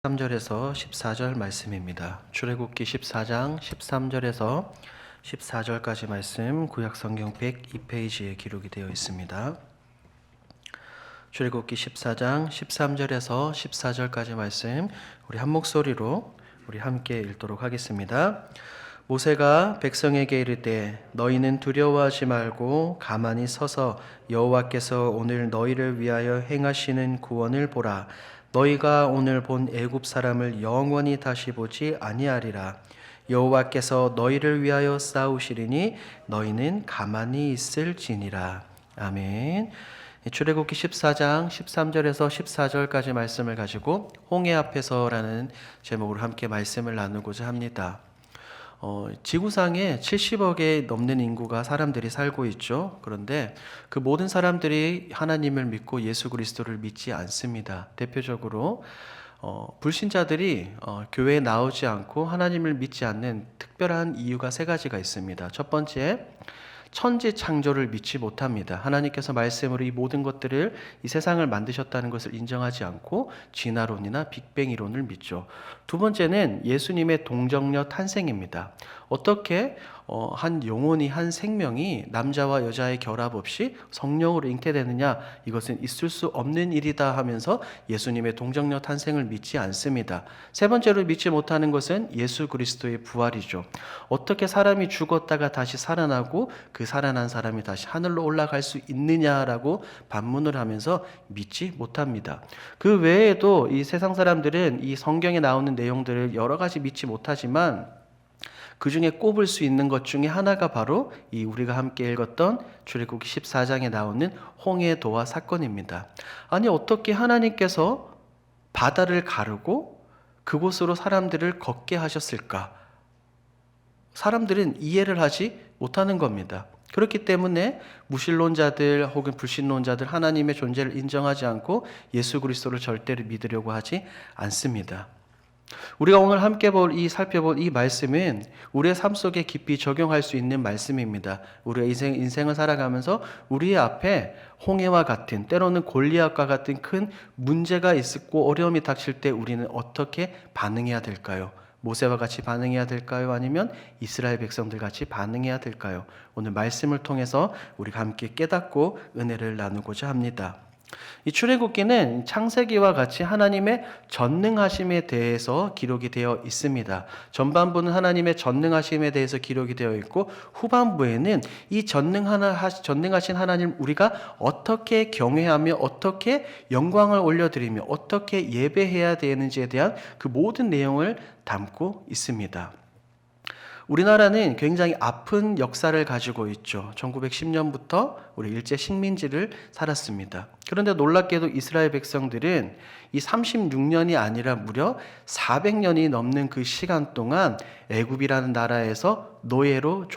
13절에서 14절 말씀입니다. 출애굽기 14장 13절에서 14절까지 말씀 구약성경 102페이지에 기록이 되어 있습니다. 출애굽기 14장 13절에서 14절까지 말씀 우리 한 목소리로 우리 함께 읽도록 하겠습니다. 모세가 백성에게 이르되 너희는 두려워하지 말고 가만히 서서 여호와께서 오늘 너희를 위하여 행하시는 구원을 보라. 너희가 오늘 본 애굽 사람을 영원히 다시 보지 아니하리라. 여호와께서 너희를 위하여 싸우시리니 너희는 가만히 있을지니라. 아멘. 출애굽기 14장 13절에서 14절까지 말씀을 가지고 홍해 앞에서라는 제목으로 함께 말씀을 나누고자 합니다. 지구상에 70억에 넘는 인구가 사람들이 살고 있죠. 그런데 그 모든 사람들이 하나님을 믿고 예수 그리스도를 믿지 않습니다. 대표적으로 불신자들이 교회에 나오지 않고 하나님을 믿지 않는 특별한 이유가 세 가지가 있습니다. 첫 번째, 천지 창조를 믿지 못합니다. 하나님께서 말씀으로 이 모든 것들을 이 세상을 만드셨다는 것을 인정하지 않고 진화론이나 빅뱅 이론을 믿죠. 두 번째는 예수님의 동정녀 탄생입니다. 어떻게 한 영혼이, 한 생명이 남자와 여자의 결합 없이 성령으로 잉태되느냐, 이것은 있을 수 없는 일이다 하면서 예수님의 동정녀 탄생을 믿지 않습니다. 세 번째로 믿지 못하는 것은 예수 그리스도의 부활이죠. 어떻게 사람이 죽었다가 다시 살아나고 그 살아난 사람이 다시 하늘로 올라갈 수 있느냐라고 반문을 하면서 믿지 못합니다. 그 외에도 이 세상 사람들은 이 성경에 나오는 내용들을 여러 가지 믿지 못하지만 그 중에 꼽을 수 있는 것 중에 하나가 바로 이 우리가 함께 읽었던 출애굽기 14장에 나오는 홍해 도화 사건입니다. 아니, 어떻게 하나님께서 바다를 가르고 그곳으로 사람들을 걷게 하셨을까? 사람들은 이해를 하지 못하는 겁니다. 그렇기 때문에 무신론자들 혹은 불신론자들 하나님의 존재를 인정하지 않고 예수 그리스도를 절대로 믿으려고 하지 않습니다. 우리가 오늘 함께 살펴볼 이 말씀은 우리의 삶 속에 깊이 적용할 수 있는 말씀입니다. 우리의 인생을 살아가면서 우리의 앞에 홍해와 같은, 때로는 골리앗과 같은 큰 문제가 있고 어려움이 닥칠 때 우리는 어떻게 반응해야 될까요? 모세와 같이 반응해야 될까요? 아니면 이스라엘 백성들 같이 반응해야 될까요? 오늘 말씀을 통해서 우리가 함께 깨닫고 은혜를 나누고자 합니다. 이 출애굽기는 창세기와 같이 하나님의 전능하심에 대해서 기록이 되어 있습니다. 전반부는 하나님의 전능하심에 대해서 기록이 되어 있고 후반부에는 이 전능하신 하나님 우리가 어떻게 경외하며 어떻게 영광을 올려드리며 어떻게 예배해야 되는지에 대한 그 모든 내용을 담고 있습니다. 우리나라는 굉장히 아픈 역사를 가지고 있죠. 1910년부터 우리 일제 식민지를 살았습니다. 그런데 놀랍게도 이스라엘 백성들은 이 36년이 아니라 무려 400년이 넘는 그 시간 동안 애굽이라는 나라에서 노예로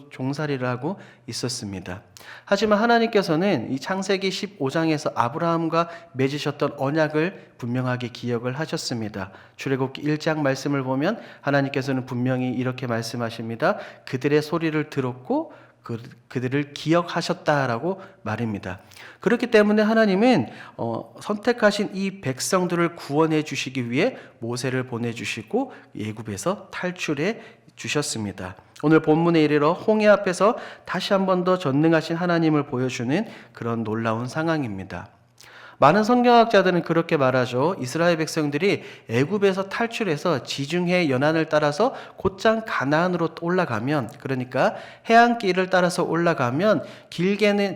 종살이를 하고 있었습니다. 하지만 하나님께서는 이 창세기 15장에서 아브라함과 맺으셨던 언약을 분명하게 기억을 하셨습니다. 출애굽기 1장 말씀을 보면 하나님께서는 분명히 이렇게 말씀하십니다. 그들의 소리를 들었고 그들을 기억하셨다라고 말입니다. 그렇기 때문에 하나님은 선택하신 이 백성들을 구원해 주시기 위해 모세를 보내주시고 애굽에서 탈출해 주셨습니다. 오늘 본문에 이르러 홍해 앞에서 다시 한 번 더 전능하신 하나님을 보여주는 그런 놀라운 상황입니다. 많은 성경학자들은 그렇게 말하죠. 이스라엘 백성들이 애굽에서 탈출해서 지중해 연안을 따라서 곧장 가나안으로 올라가면, 그러니까 해안길을 따라서 올라가면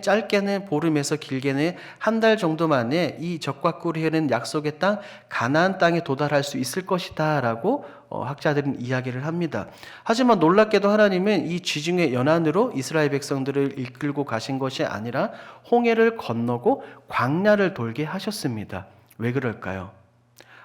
짧게는 보름에서 길게는 한 달 정도 만에 이 적과 꿀이 흐르는 약속의 땅 가나안 땅에 도달할 수 있을 것이다 라고 학자들은 이야기를 합니다. 하지만 놀랍게도 하나님은 이 지중해 연안으로 이스라엘 백성들을 이끌고 가신 것이 아니라 홍해를 건너고 광야를 돌게 하셨습니다. 왜 그럴까요?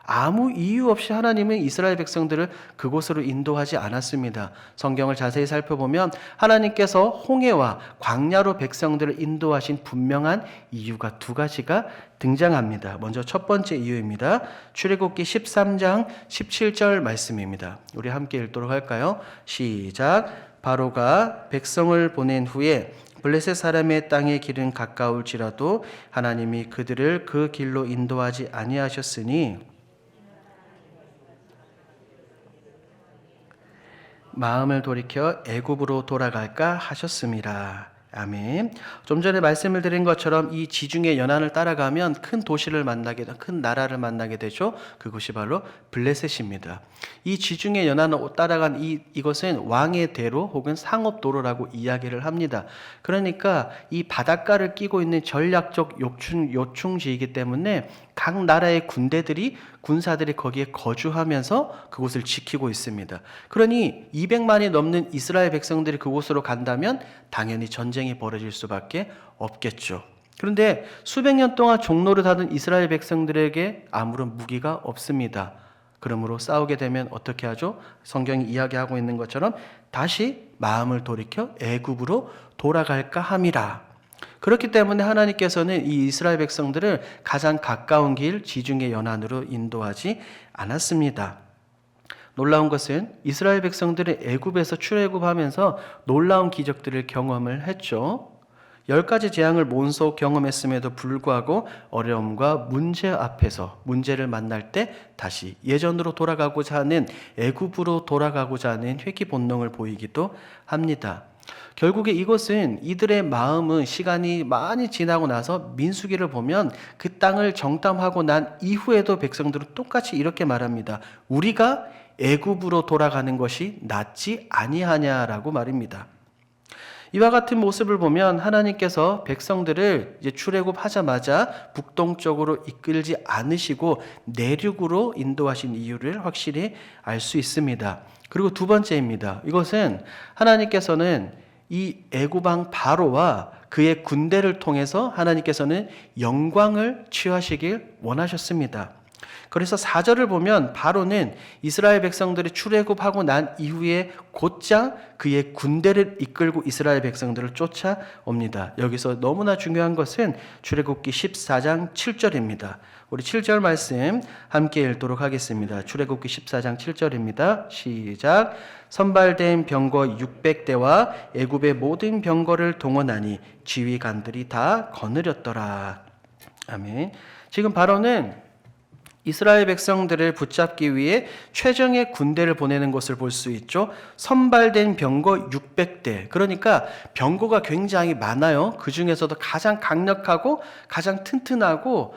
아무 이유 없이 하나님은 이스라엘 백성들을 그곳으로 인도하지 않았습니다. 성경을 자세히 살펴보면 하나님께서 홍해와 광야로 백성들을 인도하신 분명한 이유가 두 가지가 등장합니다. 먼저 첫 번째 이유입니다. 출애굽기 13장 17절 말씀입니다. 우리 함께 읽도록 할까요? 시작. 바로가 백성을 보낸 후에 블레셋 사람의 땅의 길은 가까울지라도 하나님이 그들을 그 길로 인도하지 아니하셨으니 마음을 돌이켜 애굽으로 돌아갈까 하셨습니다. 아멘. 좀 전에 말씀을 드린 것처럼 이 지중해 연안을 따라가면 큰 도시를 만나게, 큰 나라를 만나게 되죠. 그것이 바로 블레셋입니다. 이 지중해 연안을 따라간 이것은 왕의 대로 혹은 상업도로라고 이야기를 합니다. 그러니까 이 바닷가를 끼고 있는 전략적 요충지이기 때문에 각 나라의 군사들이 거기에 거주하면서 그곳을 지키고 있습니다. 그러니 200만이 넘는 이스라엘 백성들이 그곳으로 간다면 당연히 전쟁이 벌어질 수밖에 없겠죠. 그런데 수백 년 동안 종노릇 하던 이스라엘 백성들에게 아무런 무기가 없습니다. 그러므로 싸우게 되면 어떻게 하죠? 성경이 이야기하고 있는 것처럼 다시 마음을 돌이켜 애굽으로 돌아갈까 함이라. 그렇기 때문에 하나님께서는 이 이스라엘 백성들을 가장 가까운 길 지중해 연안으로 인도하지 않았습니다. 놀라운 것은 이스라엘 백성들이 애굽에서 출애굽하면서 놀라운 기적들을 경험을 했죠. 10가지 재앙을 몸소 경험했음에도 불구하고 어려움과 문제 앞에서 문제를 만날 때 다시 예전으로 돌아가고자 하는, 애굽으로 돌아가고자 하는 회귀 본능을 보이기도 합니다. 결국에 이것은 이들의 마음은 시간이 많이 지나고 나서 민수기를 보면 그 땅을 정탐하고 난 이후에도 백성들은 똑같이 이렇게 말합니다. 우리가 애굽으로 돌아가는 것이 낫지 아니하냐라고 말입니다. 이와 같은 모습을 보면 하나님께서 백성들을 이제 출애굽하자마자 북동쪽으로 이끌지 않으시고 내륙으로 인도하신 이유를 확실히 알 수 있습니다. 그리고 두 번째입니다. 이것은 하나님께서는 이 애굽 왕 바로와 그의 군대를 통해서 하나님께서는 영광을 취하시길 원하셨습니다. 그래서 4절을 보면 바로는 이스라엘 백성들이 출애굽하고 난 이후에 곧장 그의 군대를 이끌고 이스라엘 백성들을 쫓아옵니다. 여기서 너무나 중요한 것은 출애굽기 14장 7절입니다. 우리 7절 말씀 함께 읽도록 하겠습니다. 출애굽기 14장 7절입니다. 시작. 선발된 병거 600대와 애굽의 모든 병거를 동원하니 지휘관들이 다 거느렸더라. 아멘. 지금 바로는 이스라엘 백성들을 붙잡기 위해 최정예 군대를 보내는 것을 볼 수 있죠. 선발된 병거 600대. 그러니까 병거가 굉장히 많아요. 그 중에서도 가장 강력하고 가장 튼튼하고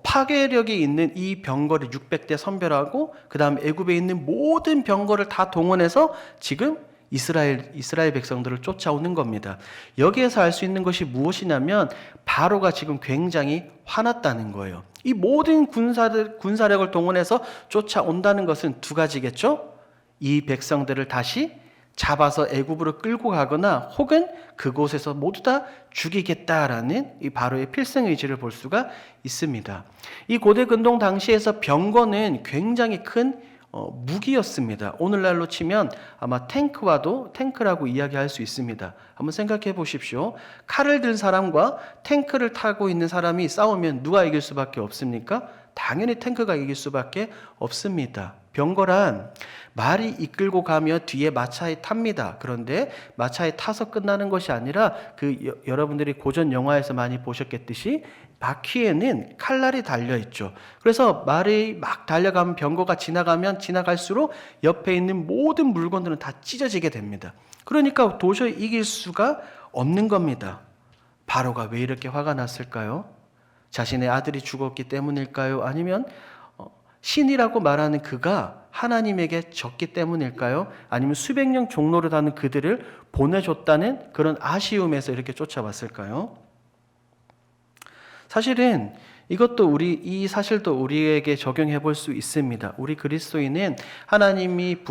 파괴력이 있는 이 병거를 600대 선별하고 그 다음 애굽에 있는 모든 병거를 다 동원해서 지금 이스라엘 백성들을 쫓아오는 겁니다. 여기에서 알 수 있는 것이 무엇이냐면 바로가 지금 굉장히 화났다는 거예요. 이 모든 군사력을 동원해서 쫓아온다는 것은 두 가지겠죠. 이 백성들을 다시 잡아서 애굽으로 끌고 가거나 혹은 그곳에서 모두 다 죽이겠다라는 이 바로의 필승 의지를 볼 수가 있습니다. 이 고대 근동 당시에서 병거는 굉장히 큰 무기였습니다. 오늘날로 치면 아마 탱크라고 이야기할 수 있습니다. 한번 생각해 보십시오. 칼을 든 사람과 탱크를 타고 있는 사람이 싸우면 누가 이길 수밖에 없습니까? 당연히 탱크가 이길 수밖에 없습니다. 병거란 말이 이끌고 가며 뒤에 마차에 탑니다. 그런데 마차에 타서 끝나는 것이 아니라 여러분들이 고전 영화에서 많이 보셨겠듯이 바퀴에는 칼날이 달려있죠. 그래서 말이 막 달려가면 병거가 지나가면 지나갈수록 옆에 있는 모든 물건들은 다 찢어지게 됩니다. 그러니까 도저히 이길 수가 없는 겁니다. 바로가 왜 이렇게 화가 났을까요? 자신의 아들이 죽었기 때문일까요? 아니면 신이라고 말하는 그가 하나님에게 졌기 때문일까요? 아니면 수백 년 종노릇 하는 그들을 보내줬다는 그런 아쉬움에서 이렇게 쫓아왔을까요? 사실은 이 사실도 우리에게 적용해 볼 수 있습니다. 우리 그리스도인은 하나님이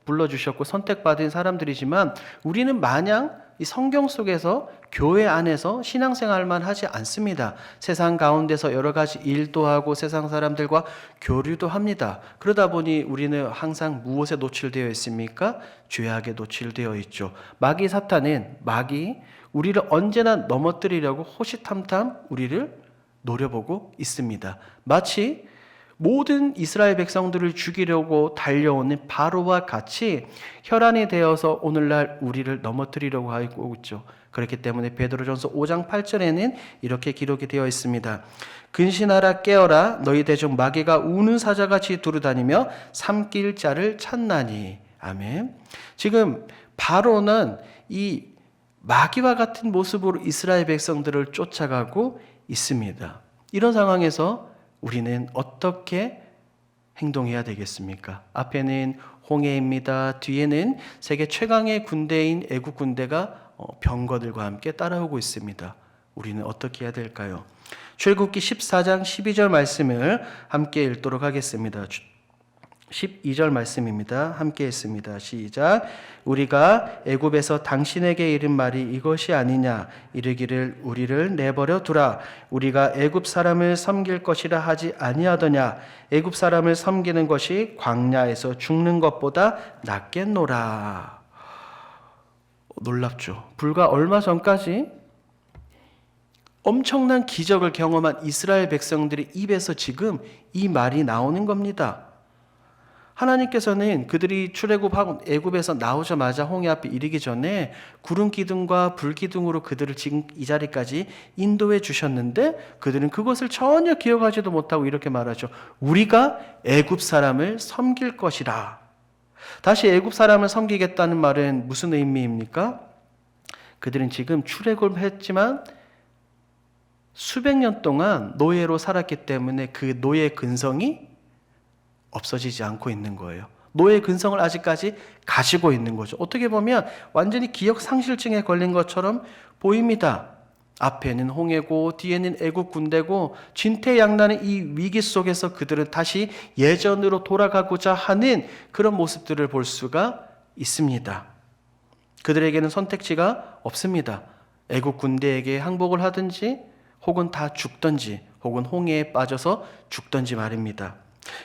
불러주셨고 선택받은 사람들이지만 우리는 마냥 이 성경 속에서 교회 안에서 신앙생활만 하지 않습니다. 세상 가운데서 여러 가지 일도 하고 세상 사람들과 교류도 합니다. 그러다 보니 우리는 항상 무엇에 노출되어 있습니까? 죄악에 노출되어 있죠. 사탄은 우리를 언제나 넘어뜨리려고 호시탐탐 우리를 노려보고 있습니다. 마치 모든 이스라엘 백성들을 죽이려고 달려오는 바로와 같이 혈안이 되어서 오늘날 우리를 넘어뜨리려고 하고 있죠. 그렇기 때문에 베드로전서 5장 8절에는 이렇게 기록이 되어 있습니다. 근신하라 깨어라 너희 대적 마귀가 우는 사자같이 두루다니며 삼킬 자를 찾나니. 아멘. 지금 바로는 이 마귀와 같은 모습으로 이스라엘 백성들을 쫓아가고 있습니다. 이런 상황에서 우리는 어떻게 행동해야 되겠습니까? 앞에는 홍해입니다. 뒤에는 세계 최강의 군대인 애국 군대가 병거들과 함께 따라오고 있습니다. 우리는 어떻게 해야 될까요? 출애굽기 14장 12절 말씀을 함께 읽도록 하겠습니다. 12절 말씀입니다. 함께 했습니다. 시작. 우리가 애굽에서 당신에게 이른 말이 이것이 아니냐 이르기를 우리를 내버려 두라. 우리가 애굽 사람을 섬길 것이라 하지 아니하더냐. 애굽 사람을 섬기는 것이 광야에서 죽는 것보다 낫겠노라. 놀랍죠. 불과 얼마 전까지 엄청난 기적을 경험한 이스라엘 백성들의 입에서 지금 이 말이 나오는 겁니다. 하나님께서는 그들이 출애굽하고 애굽에서 나오자마자 홍해 앞에 이르기 전에 구름 기둥과 불 기둥으로 그들을 지금 이 자리까지 인도해 주셨는데 그들은 그것을 전혀 기억하지도 못하고 이렇게 말하죠. 우리가 애굽 사람을 섬길 것이라. 다시 애굽 사람을 섬기겠다는 말은 무슨 의미입니까? 그들은 지금 출애굽했지만 수백 년 동안 노예로 살았기 때문에 그 노예 근성이 없어지지 않고 있는 거예요. 노예 근성을 아직까지 가지고 있는 거죠. 어떻게 보면 완전히 기억 상실증에 걸린 것처럼 보입니다. 앞에는 홍해고 뒤에는 애국 군대고 진퇴양난의 이 위기 속에서 그들은 다시 예전으로 돌아가고자 하는 그런 모습들을 볼 수가 있습니다. 그들에게는 선택지가 없습니다. 애국 군대에게 항복을 하든지 혹은 다 죽든지 혹은 홍해에 빠져서 죽든지 말입니다.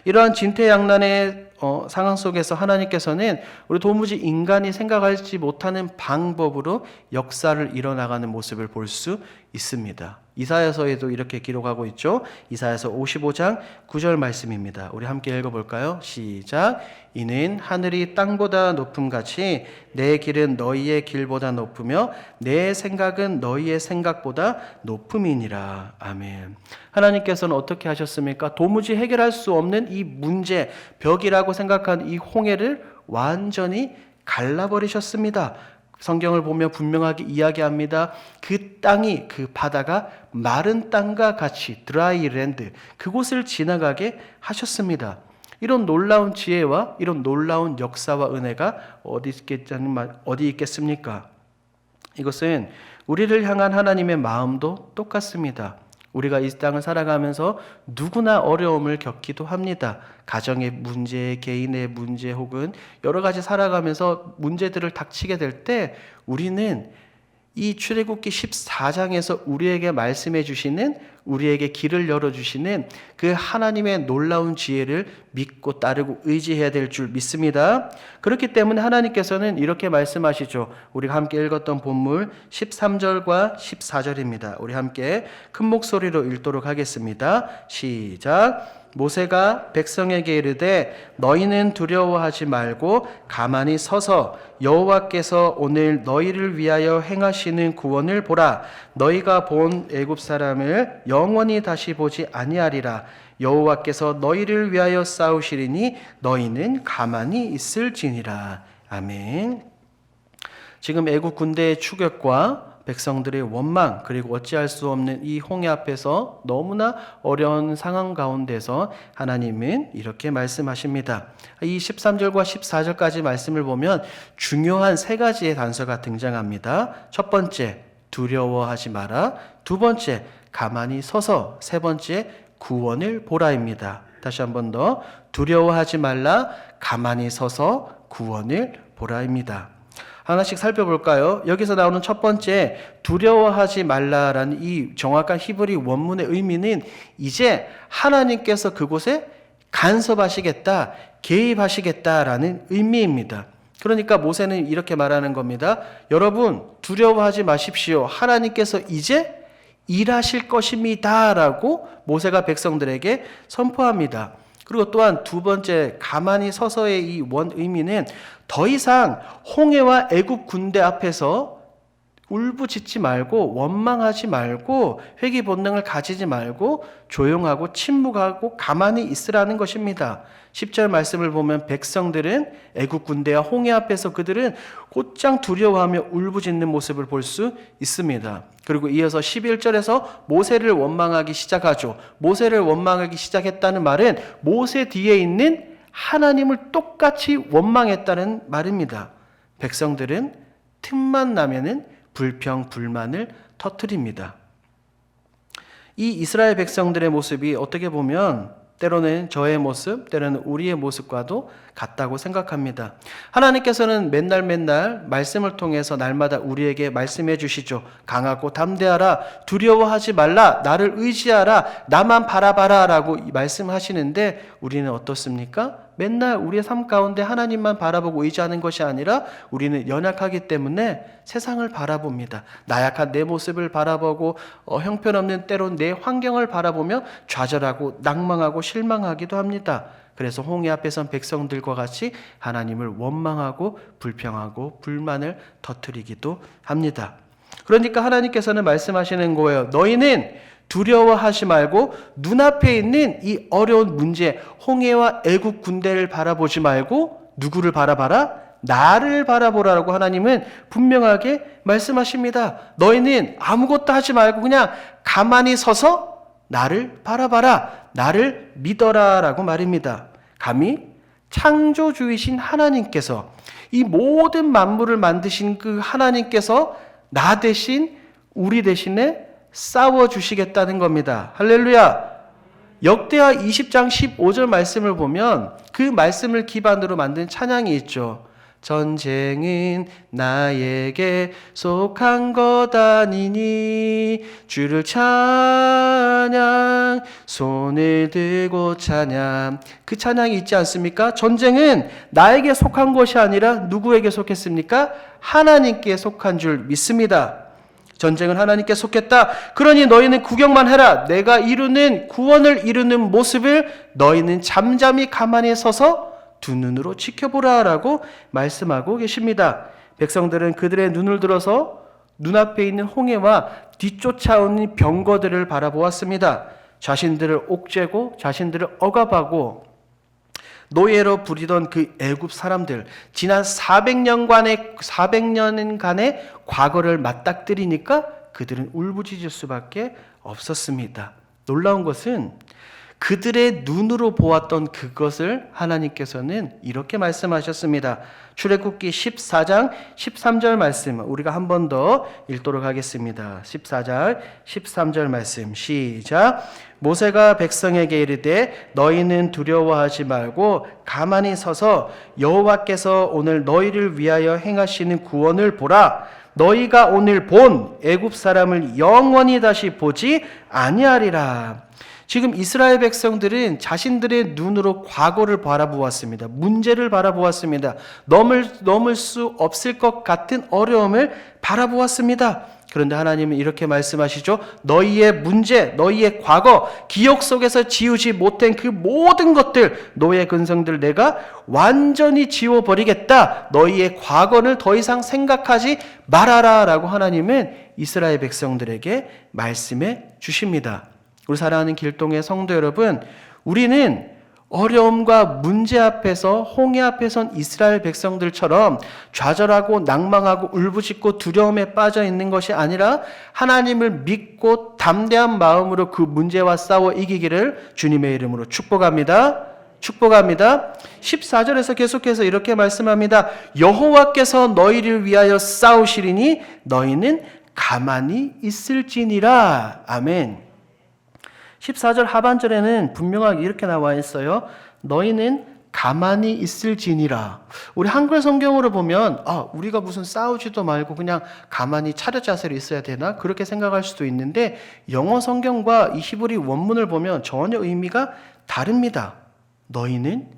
이러한 진퇴양난의 상황 속에서 하나님께서는 우리 도무지 인간이 생각하지 못하는 방법으로 역사를 이뤄나가는 모습을 볼 수 있습니다. 이사야서에도 이렇게 기록하고 있죠. 이사야서 55장 9절 말씀입니다. 우리 함께 읽어볼까요? 시작. 이는 하늘이 땅보다 높음같이 내 길은 너희의 길보다 높으며 내 생각은 너희의 생각보다 높음이니라. 아멘. 하나님께서는 어떻게 하셨습니까? 도무지 해결할 수 없는 이 문제, 벽이라고 생각한 이 홍해를 완전히 갈라버리셨습니다. 성경을 보면 분명하게 이야기합니다. 그 땅이, 그 바다가 마른 땅과 같이 드라이 랜드, 그곳을 지나가게 하셨습니다. 이런 놀라운 지혜와 이런 놀라운 역사와 은혜가 어디 있겠습니까? 이것은 우리를 향한 하나님의 마음도 똑같습니다. 우리가 이 땅을 살아가면서 누구나 어려움을 겪기도 합니다. 가정의 문제, 개인의 문제 혹은 여러 가지 살아가면서 문제들을 닥치게 될 때 우리는 이 출애굽기 14장에서 우리에게 말씀해 주시는, 우리에게 길을 열어주시는 그 하나님의 놀라운 지혜를 믿고 따르고 의지해야 될 줄 믿습니다. 그렇기 때문에 하나님께서는 이렇게 말씀하시죠. 우리가 함께 읽었던 본문 13절과 14절입니다. 우리 함께 큰 목소리로 읽도록 하겠습니다. 시작. 모세가 백성에게 이르되 너희는 두려워하지 말고 가만히 서서 여호와께서 오늘 너희를 위하여 행하시는 구원을 보라. 너희가 본 애굽 사람을 영원히 다시 보지 아니하리라. 여호와께서 너희를 위하여 싸우시리니 너희는 가만히 있을지니라. 아멘. 지금 애굽 군대의 추격과 백성들의 원망, 그리고 어찌할 수 없는 이 홍해 앞에서 너무나 어려운 상황 가운데서 하나님은 이렇게 말씀하십니다. 이 13절과 14절까지 말씀을 보면 중요한 세 가지의 단서가 등장합니다. 첫 번째, 두려워하지 마라. 두 번째, 가만히 서서. 세 번째, 구원을 보라입니다. 다시 한 번 더, 두려워하지 말라, 가만히 서서, 구원을 보라입니다. 하나씩 살펴볼까요? 여기서 나오는 첫 번째 두려워하지 말라라는 이 정확한 히브리 원문의 의미는 이제 하나님께서 그곳에 간섭하시겠다, 개입하시겠다라는 의미입니다. 그러니까 모세는 이렇게 말하는 겁니다. 여러분 두려워하지 마십시오. 하나님께서 이제 일하실 것입니다 라고 모세가 백성들에게 선포합니다. 그리고 또한 두 번째 가만히 서서의 이 원 의미는 더 이상 홍해와 애굽 군대 앞에서 울부짖지 말고 원망하지 말고 회개 본능을 가지지 말고 조용하고 침묵하고 가만히 있으라는 것입니다. 10절 말씀을 보면 백성들은 애국 군대와 홍해 앞에서 그들은 곧장 두려워하며 울부짖는 모습을 볼 수 있습니다. 그리고 이어서 11절에서 모세를 원망하기 시작하죠. 모세를 원망하기 시작했다는 말은 모세 뒤에 있는 하나님을 똑같이 원망했다는 말입니다. 백성들은 틈만 나면은 불평, 불만을 터뜨립니다. 이 이스라엘 백성들의 모습이 어떻게 보면 때로는 저의 모습, 때로는 우리의 모습과도 같다고 생각합니다. 하나님께서는 맨날 말씀을 통해서 날마다 우리에게 말씀해 주시죠. 강하고 담대하라, 두려워하지 말라, 나를 의지하라, 나만 바라봐라 라고 말씀하시는데 우리는 어떻습니까? 맨날 우리의 삶 가운데 하나님만 바라보고 의지하는 것이 아니라 우리는 연약하기 때문에 세상을 바라봅니다. 나약한 내 모습을 바라보고 형편없는 때론 내 환경을 바라보며 좌절하고 낭망하고 실망하기도 합니다. 그래서 홍해 앞에 선 백성들과 같이 하나님을 원망하고 불평하고 불만을 터뜨리기도 합니다. 그러니까 하나님께서는 말씀하시는 거예요. 너희는 두려워하지 말고 눈앞에 있는 이 어려운 문제, 홍해와 애국 군대를 바라보지 말고 누구를 바라봐라? 나를 바라보라라고 하나님은 분명하게 말씀하십니다. 너희는 아무것도 하지 말고 그냥 가만히 서서 나를 바라봐라, 나를 믿어라 라고 말입니다. 감히 창조주이신 하나님께서, 이 모든 만물을 만드신 그 하나님께서 나 대신, 우리 대신에 싸워주시겠다는 겁니다. 할렐루야. 역대하 20장 15절 말씀을 보면 그 말씀을 기반으로 만든 찬양이 있죠. 전쟁은 나에게 속한 것 아니니 주를 찬양, 손을 들고 찬양. 그 찬양이 있지 않습니까? 전쟁은 나에게 속한 것이 아니라 누구에게 속했습니까? 하나님께 속한 줄 믿습니다. 전쟁은 하나님께 속했다. 그러니 너희는 구경만 해라. 내가 이루는 구원을 이루는 모습을 너희는 잠잠히 가만히 서서 두 눈으로 지켜보라 라고 말씀하고 계십니다. 백성들은 그들의 눈을 들어서 눈앞에 있는 홍해와 뒤쫓아오는 병거들을 바라보았습니다. 자신들을 옥죄고 자신들을 억압하고 노예로 부리던 그 애굽 사람들, 지난 400년간의 과거를 맞닥뜨리니까 그들은 울부짖을 수밖에 없었습니다. 놀라운 것은 그들의 눈으로 보았던 그것을 하나님께서는 이렇게 말씀하셨습니다. 출애굽기 14장 13절 말씀 우리가 한 번 더 읽도록 하겠습니다. 14장 13절 말씀 시작. 모세가 백성에게 이르되 너희는 두려워하지 말고 가만히 서서 여호와께서 오늘 너희를 위하여 행하시는 구원을 보라. 너희가 오늘 본 애굽 사람을 영원히 다시 보지 아니하리라. 지금 이스라엘 백성들은 자신들의 눈으로 과거를 바라보았습니다. 문제를 바라보았습니다. 넘을 수 없을 것 같은 어려움을 바라보았습니다. 그런데 하나님은 이렇게 말씀하시죠. 너희의 문제, 너희의 과거, 기억 속에서 지우지 못한 그 모든 것들, 노예 근성들 내가 완전히 지워버리겠다. 너희의 과거를 더 이상 생각하지 말아라 라고 하나님은 이스라엘 백성들에게 말씀해 주십니다. 우리 사랑하는 길동의 성도 여러분, 우리는 어려움과 문제 앞에서 홍해 앞에 선 이스라엘 백성들처럼 좌절하고 낭망하고 울부짖고 두려움에 빠져 있는 것이 아니라 하나님을 믿고 담대한 마음으로 그 문제와 싸워 이기기를 주님의 이름으로 축복합니다. 축복합니다. 14절에서 계속해서 이렇게 말씀합니다. 여호와께서 너희를 위하여 싸우시리니 너희는 가만히 있을지니라. 아멘. 14절 하반절에는 분명하게 이렇게 나와 있어요. 너희는 가만히 있을지니라. 우리 한글 성경으로 보면 우리가 무슨 싸우지도 말고 그냥 가만히 차렷 자세로 있어야 되나? 그렇게 생각할 수도 있는데 영어 성경과 이 히브리 원문을 보면 전혀 의미가 다릅니다. 너희는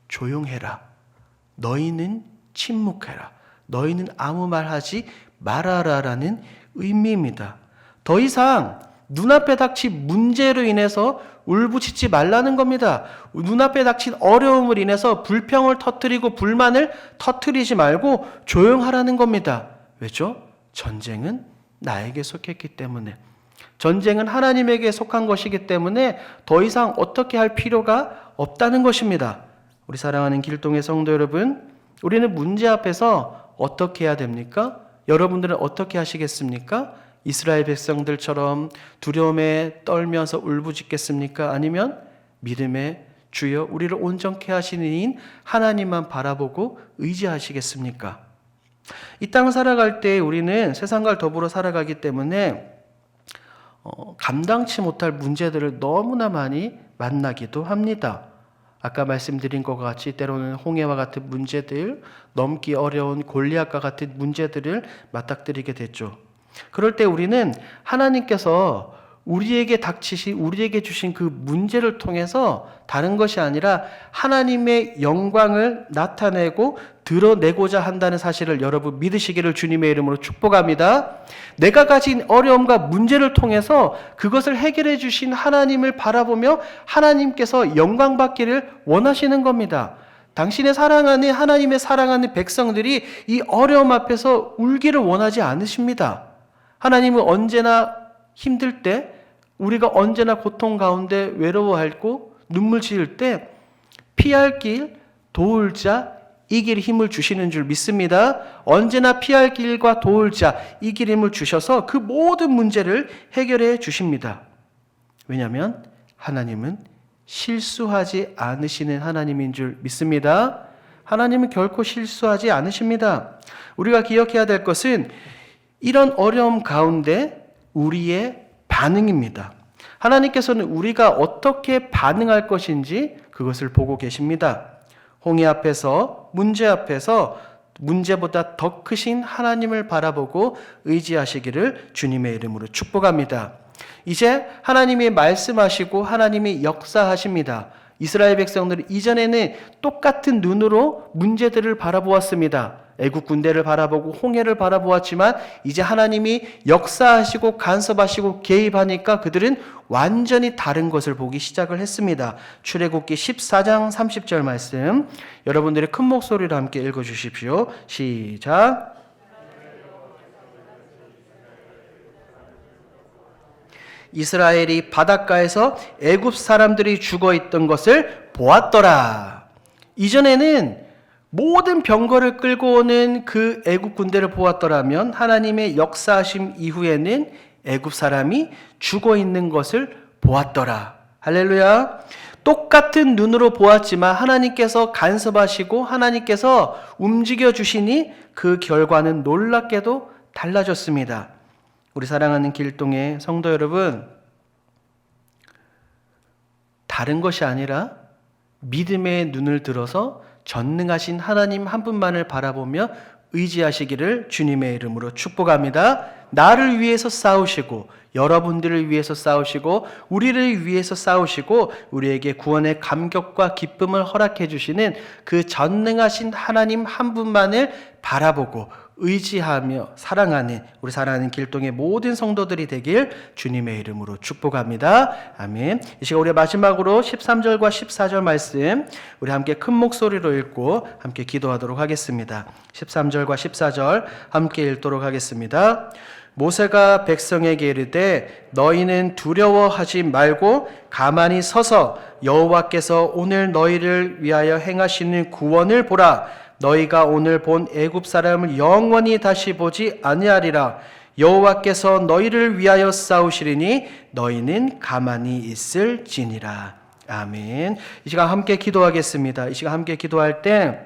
조용해라. 너희는 침묵해라. 너희는 아무 말 하지 말아라라는 의미입니다. 더 이상 눈앞에 닥친 문제로 인해서 울부짖지 말라는 겁니다. 눈앞에 닥친 어려움을 인해서 불평을 터뜨리고 불만을 터뜨리지 말고 조용하라는 겁니다. 왜죠? 전쟁은 나에게 속했기 때문에, 전쟁은 하나님에게 속한 것이기 때문에 더 이상 어떻게 할 필요가 없다는 것입니다. 우리 사랑하는 길동의 성도 여러분, 우리는 문제 앞에서 어떻게 해야 됩니까? 여러분들은 어떻게 하시겠습니까? 이스라엘 백성들처럼 두려움에 떨면서 울부짖겠습니까? 아니면 믿음의 주여 우리를 온전케 하시는 이인 하나님만 바라보고 의지하시겠습니까? 이 땅 살아갈 때 우리는 세상과 더불어 살아가기 때문에 감당치 못할 문제들을 너무나 많이 만나기도 합니다. 아까 말씀드린 것과 같이 때로는 홍해와 같은 문제들, 넘기 어려운 골리앗과 같은 문제들을 맞닥뜨리게 됐죠. 그럴 때 우리는 하나님께서 우리에게 주신 그 문제를 통해서 다른 것이 아니라 하나님의 영광을 나타내고 드러내고자 한다는 사실을 여러분 믿으시기를 주님의 이름으로 축복합니다. 내가 가진 어려움과 문제를 통해서 그것을 해결해 주신 하나님을 바라보며 하나님께서 영광 받기를 원하시는 겁니다. 당신의 사랑하는 하나님의 사랑하는 백성들이 이 어려움 앞에서 울기를 원하지 않으십니다. 하나님은 언제나 힘들 때, 우리가 언제나 고통 가운데 외로워하고 눈물 지을 때 피할 길, 도울 자, 이 길 힘을 주시는 줄 믿습니다. 언제나 피할 길과 도울 자, 이 길 힘을 주셔서 그 모든 문제를 해결해 주십니다. 왜냐하면 하나님은 실수하지 않으시는 하나님인 줄 믿습니다. 하나님은 결코 실수하지 않으십니다. 우리가 기억해야 될 것은 이런 어려움 가운데 우리의 반응입니다. 하나님께서는 우리가 어떻게 반응할 것인지 그것을 보고 계십니다. 홍해 앞에서, 문제 앞에서 문제보다 더 크신 하나님을 바라보고 의지하시기를 주님의 이름으로 축복합니다. 이제 하나님이 말씀하시고 하나님이 역사하십니다. 이스라엘 백성들은 이전에는 똑같은 눈으로 문제들을 바라보았습니다. 애국 군대를 바라보고 홍해를 바라보았지만 이제 하나님이 역사하시고 간섭하시고 개입하니까 그들은 완전히 다른 것을 보기 시작을 했습니다. 출애굽기 14장 30절 말씀 여러분들의 큰 목소리로 함께 읽어주십시오. 시작. 이스라엘이 바닷가에서 애굽 사람들이 죽어 있던 것을 보았더라. 이전에는 모든 병거를 끌고 오는 그 애굽 군대를 보았더라면 하나님의 역사하심 이후에는 애굽 사람이 죽어 있는 것을 보았더라. 할렐루야. 똑같은 눈으로 보았지만 하나님께서 간섭하시고 하나님께서 움직여 주시니 그 결과는 놀랍게도 달라졌습니다. 우리 사랑하는 길동의 성도 여러분, 다른 것이 아니라 믿음의 눈을 들어서 전능하신 하나님 한 분만을 바라보며 의지하시기를 주님의 이름으로 축복합니다. 나를 위해서 싸우시고 여러분들을 위해서 싸우시고 우리를 위해서 싸우시고 우리에게 구원의 감격과 기쁨을 허락해 주시는 그 전능하신 하나님 한 분만을 바라보고 의지하며 사랑하는 우리 사랑하는 길동의 모든 성도들이 되길 주님의 이름으로 축복합니다. 아멘. 이 시간 우리 마지막으로 13절과 14절 말씀 우리 함께 큰 목소리로 읽고 함께 기도하도록 하겠습니다. 13절과 14절 함께 읽도록 하겠습니다. 모세가 백성에게 이르되 너희는 두려워하지 말고 가만히 서서 여호와께서 오늘 너희를 위하여 행하시는 구원을 보라. 너희가 오늘 본 애굽 사람을 영원히 다시 보지 아니하리라. 여호와께서 너희를 위하여 싸우시리니 너희는 가만히 있을지니라. 아멘. 이 시간 함께 기도하겠습니다. 이 시간 함께 기도할 때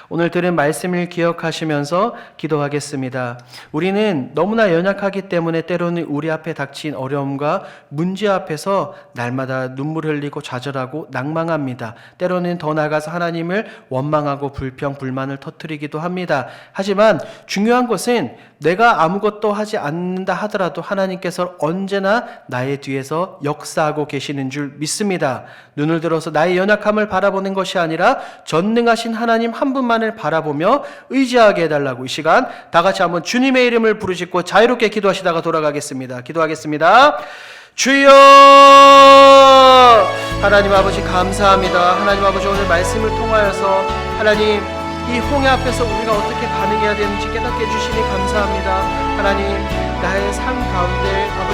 오늘 들은 말씀을 기억하시면서 기도하겠습니다. 우리는 너무나 연약하기 때문에 때로는 우리 앞에 닥친 어려움과 문제 앞에서 날마다 눈물 흘리고 좌절하고 낭망합니다. 때로는 더 나아가서 하나님을 원망하고 불평, 불만을 터뜨리기도 합니다. 하지만 중요한 것은 내가 아무것도 하지 않는다 하더라도 하나님께서 언제나 나의 뒤에서 역사하고 계시는 줄 믿습니다. 눈을 들어서 나의 연약함을 바라보는 것이 아니라 전능하신 하나님 한 분만을 바라보며 의지하게 해달라고 이 시간 다 같이 한번 주님의 이름을 부르짖고 자유롭게 기도하시다가 돌아가겠습니다. 기도하겠습니다. 주여! 하나님 아버지 감사합니다. 하나님 아버지 오늘 말씀을 통하여서 하나님 이 홍해 앞에서 우리가 어떻게 반응해야 되는지 깨닫게 해주시니 감사합니다. 하나님 나의 삶 가운데 아버지